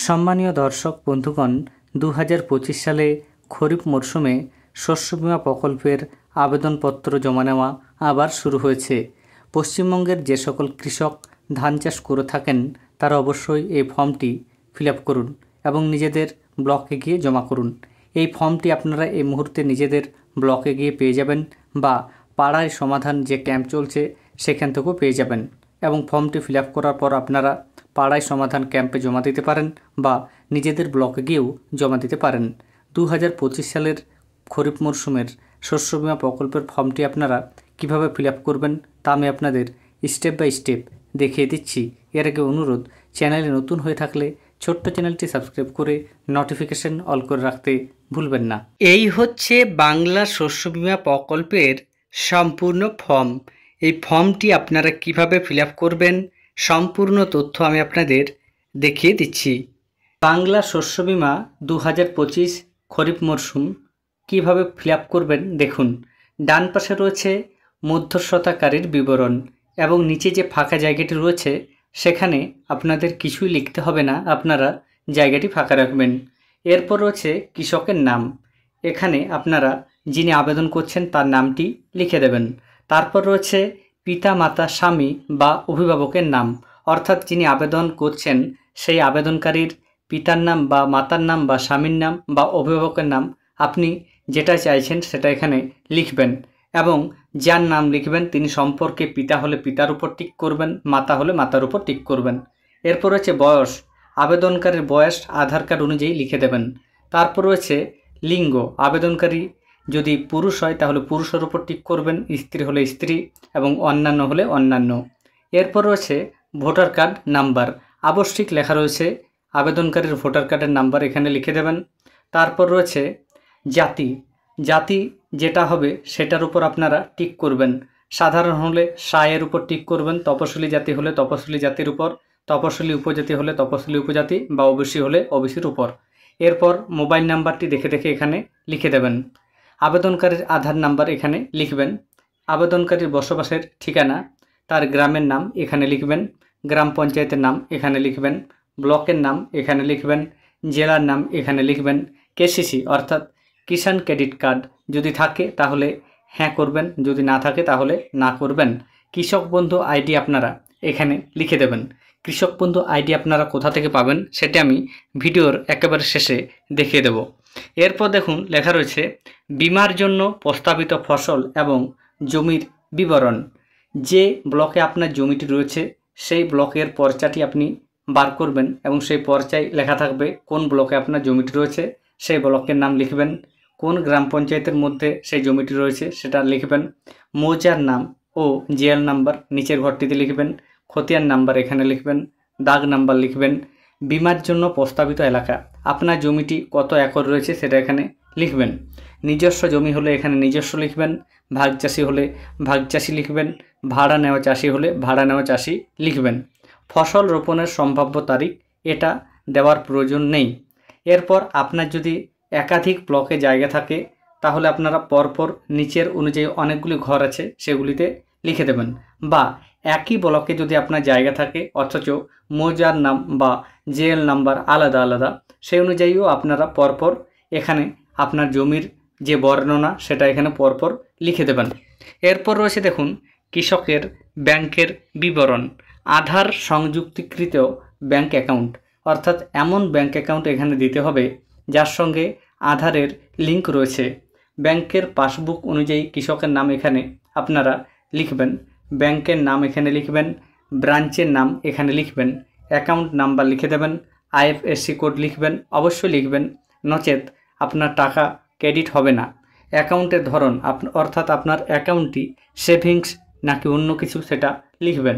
সম্মানীয় দর্শক বন্ধুগণ, 2025 সালে খরিফ মরশুমে শস্য বীমা প্রকল্পের আবেদনপত্র জমা নেওয়া আবার শুরু হয়েছে। পশ্চিমবঙ্গের যে সকল কৃষক ধান চাষ করে থাকেন তারা অবশ্যই এই ফর্মটি ফিল আপ করুন এবং নিজেদের ব্লকে গিয়ে জমা করুন। এই ফর্মটি আপনারা এই মুহূর্তে নিজেদের ব্লকে গিয়ে পেয়ে যাবেন বা পাড়ায় সমাধান যে ক্যাম্প চলছে সেখান থেকেও পেয়ে যাবেন এবং ফর্মটি ফিল আপ করার পর আপনারা পাড়ায় সমাধান ক্যাম্পে জমা দিতে পারেন বা নিজেদের ব্লকে গিয়েও জমা দিতে পারেন। 2025 সালের খরিফ মরশুমের শস্য বীমা প্রকল্পের ফর্মটি আপনারা কিভাবে ফিল আপ করবেন তা আমি আপনাদের স্টেপ বাই স্টেপ দেখিয়ে দিচ্ছি। এর আগে অনুরোধ, চ্যানেলে নতুন হয়ে থাকলে ছোট্ট চ্যানেলটি সাবস্ক্রাইব করে নোটিফিকেশন অল করে রাখতে ভুলবেন না। এই হচ্ছে বাংলা শস্য বীমা প্রকল্পের সম্পূর্ণ ফর্ম। এই ফর্মটি আপনারা কিভাবে ফিল আপ করবেন সম্পূর্ণ তথ্য আমি আপনাদের দেখিয়ে দিচ্ছি। বাংলা শস্য বীমা 2025 খরিফ মরশুম কিভাবে ফিল আপ করবেন দেখুন। ডান পাশে রয়েছে মধ্যস্থতাকারীর বিবরণ এবং নিচে যে ফাঁকা জায়গাটি রয়েছে সেখানে আপনাদের কিছুই লিখতে হবে না, আপনারা জায়গাটি ফাঁকা রাখবেন। এরপর রয়েছে কৃষকের নাম, এখানে আপনারা যিনি আবেদন করছেন তার নামটি লিখে দেবেন। তারপর রয়েছে পিতা মাতা স্বামী বা অভিভাবকের নাম, অর্থাৎ যিনি আবেদন করছেন সেই আবেদনকারীর পিতার নাম বা মাতার নাম বা স্বামীর নাম বা অভিভাবকের নাম আপনি যেটা চাইছেন সেটা এখানে লিখবেন এবং যার নাম লিখবেন তিনি সম্পর্কে পিতা হলে পিতার উপর টিক করবেন, মাতা হলে মাতার উপর টিক করবেন। এরপর রয়েছে বয়স, আবেদনকারীর বয়স আধার কার্ড অনুযায়ী লিখে দেবেন। তারপর রয়েছে লিঙ্গ, আবেদনকারী যদি পুরুষ হয় তাহলে পুরুষের উপর টিক করবেন, স্ত্রী হলে স্ত্রী এবং অন্যান্য হলে অন্যান্য। এরপর রয়েছে ভোটার কার্ড নাম্বার, আবশ্যিক লেখা রয়েছে আবেদনকারীর ভোটার কার্ডের নাম্বার এখানে লিখে দেবেন। তারপর রয়েছে জাতি, জাতি যেটা হবে সেটার উপর আপনারা টিক করবেন। সাধারণ হলে সায়ের উপর টিক করবেন, তপশিলি জাতি হলে তপশিলি জাতির উপর, তপশিলি উপজাতি হলে তপশিলি উপজাতি বা ওবিসি হলে ওবিসির উপর। এরপর মোবাইল নাম্বারটি দেখে দেখে এখানে লিখে দেবেন। আবেদনকারীর আধার নাম্বার এখানে লিখবেন। আবেদনকারীর বসবাসের ঠিকানা, তার গ্রামের নাম এখানে লিখবেন, গ্রাম পঞ্চায়েতের নাম এখানে লিখবেন, ব্লকের নাম এখানে লিখবেন, জেলার নাম এখানে লিখবেন। কেসিসি অর্থাৎ কিষাণ ক্রেডিট কার্ড যদি থাকে তাহলে হ্যাঁ করবেন, যদি না থাকে তাহলে না করবেন। কৃষক বন্ধু আইডি আপনারা এখানে লিখে দেবেন। কৃষক বন্ধু আইডি আপনারা কোথা থেকে পাবেন সেটা আমি ভিডিওর একেবারে শেষে দেখিয়ে দেব। এরপর দেখুন লেখা রয়েছে বীমার জন্য প্রস্তাবিত ফসল এবং জমির বিবরণ। যে ব্লকে আপনার জমিটি রয়েছে সেই ব্লকের পর্চাটি আপনি বার করবেন এবং সেই পর্চায় লেখা থাকবে কোন ব্লকে আপনার জমিটি রয়েছে, সেই ব্লকের নাম লিখবেন, কোন গ্রাম পঞ্চায়েতের মধ্যে সেই জমিটি রয়েছে সেটা লিখবেন, মৌজার নাম ও জিএল নাম্বার নিচের ঘরটিতে লিখবেন, খতিয়ান নাম্বার এখানে লিখবেন, দাগ নাম্বার লিখবেন। বীমার জন্য প্রস্তাবিত এলাকা, আপনার জমিটি কত একর রয়েছে সেটা এখানে লিখবেন। নিজস্ব জমি হলে এখানে নিজস্ব লিখবেন, ভাগ চাষি হলে ভাগ চাষি লিখবেন, ভাড়া নেওয়া চাষি হলে ভাড়া নেওয়া চাষি লিখবেন। ফসল রোপণের সম্ভাব্য তারিখ এটা দেওয়ার প্রয়োজন নেই। এরপর আপনার যদি একাধিক ব্লকে জায়গা থাকে তাহলে আপনারা পরপর নিচের অনুযায়ী অনেকগুলি ঘর আছে সেগুলিতে লিখে দেবেন, বা একই ব্লকে যদি আপনার জায়গা থাকে অথচ মৌজার নাম বা জেএল নাম্বার আলাদা আলাদা সেই অনুযায়ীও আপনারা পরপর এখানে আপনার জমির যে বর্ণনা সেটা এখানে পরপর লিখে দেবেন। এরপর রয়েছে দেখুন কৃষকের ব্যাংকের বিবরণ, আধার সংযুক্তিকৃত ব্যাংক অ্যাকাউন্ট, অর্থাৎ এমন ব্যাংক অ্যাকাউন্ট এখানে দিতে হবে যার সঙ্গে আধারের লিঙ্ক রয়েছে। ব্যাংকের পাসবুক অনুযায়ী কৃষকের নাম এখানে আপনারা লিখবেন, ব্যাংকের নাম এখানে লিখবেন, ব্রাঞ্চের নাম এখানে লিখবেন, অ্যাকাউন্ট নাম্বার লিখে দেবেন, আইএফএসসি কোড লিখবেন, অবশ্যই লিখবেন, নচেত আপনার টাকা ক্রেডিট হবে না। অ্যাকাউন্টের ধরন অর্থাৎ আপনার অ্যাকাউন্টটি সেভিংস নাকি অন্য কিছু সেটা লিখবেন।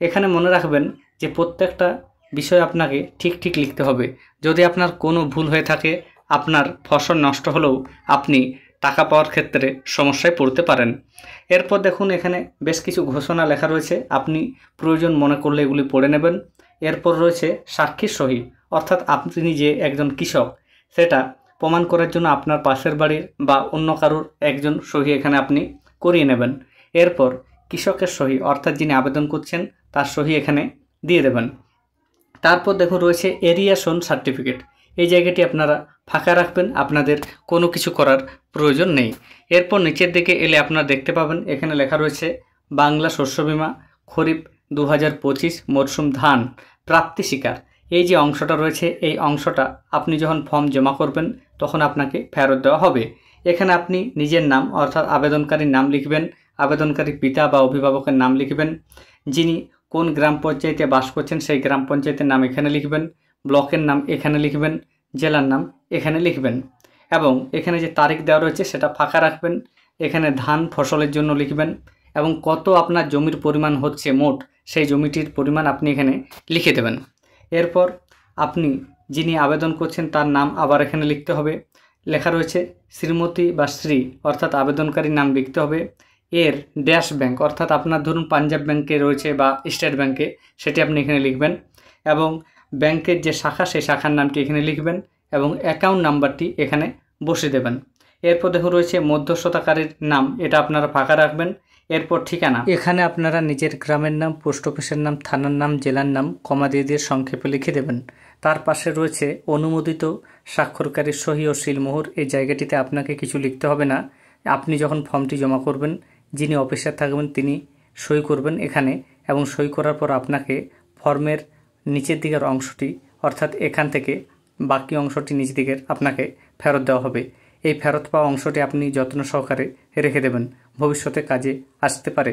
এখানে মনে রাখবেন যে প্রত্যেকটা বিষয় আপনাকে ঠিক ঠিক লিখতে হবে। যদি আপনার কোনো ভুল হয়ে থাকে আপনার ফসল নষ্ট হলেও আপনি টাকা পাওয়ার ক্ষেত্রে সমস্যায় পড়তে পারেন। এরপর দেখুন এখানে বেশ কিছু ঘোষণা লেখা রয়েছে, আপনি প্রয়োজন মনে করলে এগুলি পড়ে নেবেন। এরপর রয়েছে সাক্ষীর সহি, অর্থাৎ আপনি যে একজন কৃষক সেটা প্রমাণ করার জন্য আপনার পাশের বাড়ির বা অন্য কারোর একজন সহি এখানে আপনি করিয়ে নেবেন। এরপর কৃষকের সহি অর্থাৎ যিনি আবেদন করছেন তার সহি এখানে দিয়ে দেবেন। তারপর দেখুন রয়েছে এরিয়া শোন সার্টিফিকেট। এই জায়গাটি আপনারা ফাঁকা রাখবেন, আপনাদের কোনো কিছু করার প্রয়োজন নেই। এরপর নিচের দিকে এলে আপনারা দেখতে পাবেন এখানে লেখা রয়েছে বাংলা শস্য বীমা খরিফ 2025 মরশুম ধান প্রাপ্তি স্বীকার। এই যে অংশটা রয়েছে এই অংশটা আপনি যখন ফর্ম জমা করবেন তখন আপনাকে ফেরত দেওয়া হবে। এখানে আপনি নিজের নাম অর্থাৎ আবেদনকারীর নাম লিখবেন, আবেদনকারী পিতা বা অভিভাবকের নাম লিখবেন, যিনি কোন গ্রাম পঞ্চায়েতে বাস করছেন সেই গ্রাম পঞ্চায়েতের নাম এখানে লিখবেন, ব্লকের নাম এখানে লিখবেন, জেলার নাম এখানে লিখবেন এবং এখানে যে তারিখ দেওয়া রয়েছে সেটা ফাঁকা রাখবেন। এখানে ধান ফসলের জন্য লিখবেন এবং কত আপনার জমির পরিমাণ হচ্ছে মোট সেই জমিটির পরিমাণ আপনি এখানে লিখে দেবেন। এরপর আপনি যিনি আবেদন করছেন তার নাম আবার এখানে লিখতে হবে। লেখা রয়েছে শ্রীমতী বা শ্রী অর্থাৎ আবেদনকারীর নাম লিখতে হবে। এর ড্যাশ ব্যাংক অর্থাৎ আপনার ধরুন পাঞ্জাব ব্যাংকে রয়েছে বা স্টেট ব্যাংকে, সেটি আপনি এখানে লিখবেন এবং ব্যাংকের যে শাখা সেই শাখার নামটি এখানে লিখবেন এবং অ্যাকাউন্ট নাম্বারটি এখানে বসিয়ে দেবেন। এরপর দেখুন রয়েছে মধ্যস্থতাকারীর নাম, এটা আপনারা ফাঁকা রাখবেন। এরপর ঠিকানা, এখানে আপনারা নিজের গ্রামের নাম, পোস্ট অফিসের নাম, থানার নাম, জেলার নাম কমা দিয়ে সংক্ষেপে লিখে দেবেন। তার পাশে রয়েছে অনুমোদিত স্বাক্ষরকারীর সহি ও সিলমোহর। এই জায়গাটিতে আপনাকে কিছু লিখতে হবে না, আপনি যখন ফর্মটি জমা করবেন যিনি অফিসার থাকবেন তিনি সই করবেন এখানে এবং সই করার পর আপনাকে ফর্মের নিচের দিকের অংশটি অর্থাৎ এখান থেকে বাকি অংশটি নিচ দিকের আপনাকে ফেরত দেওয়া হবে। এই ফেরত পাওয়া অংশটি আপনি যত্ন সহকারে রেখে দেবেন, ভবিষ্যতে কাজে আসতে পারে।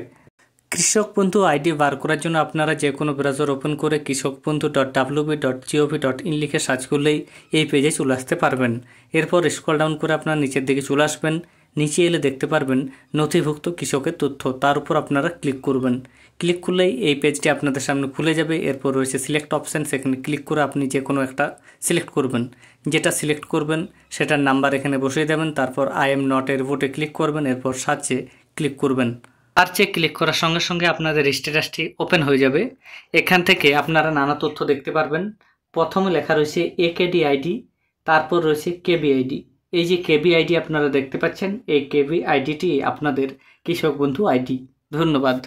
কৃষক বন্ধু আইডি বার করার জন্য আপনারা যে কোনো ব্রাউজার ওপেন করে kishokbandhu.wb.gov.in লিখে সার্চ করলেই এই পেজে চলে আসতে পারবেন। এরপর স্ক্রল ডাউন করে আপনারা নিচের দিকে চলে আসবেন। নিচে এলে দেখতে পারবেন নথিভুক্ত কৃষকের তথ্য, তার উপর আপনারা ক্লিক করবেন। ক্লিক করলেই এই পেজটি আপনাদের সামনে খুলে যাবে। এরপর রয়েছে সিলেক্ট অপশান, সেখানে ক্লিক করে আপনি যে কোনো একটা সিলেক্ট করবেন। যেটা সিলেক্ট করবেন সেটার নাম্বার এখানে বসিয়ে দেবেন। তারপর আই এম নট এর ভোটে ক্লিক করবেন। এরপর সার্চে ক্লিক করবেন। সার্চে ক্লিক করার সঙ্গে সঙ্গে আপনাদের স্ট্যাটাসটি ওপেন হয়ে যাবে। এখান থেকে আপনারা নানা তথ্য দেখতে পারবেন। প্রথমে লেখা রয়েছে একেডি আইডি, তারপর রয়েছে কেবি আইডি। এই যে কেবি আইডি আপনারা দেখতে পাচ্ছেন, এই কেবি আইডিটি আপনাদের কৃষক বন্ধু আইডি। ধন্যবাদ।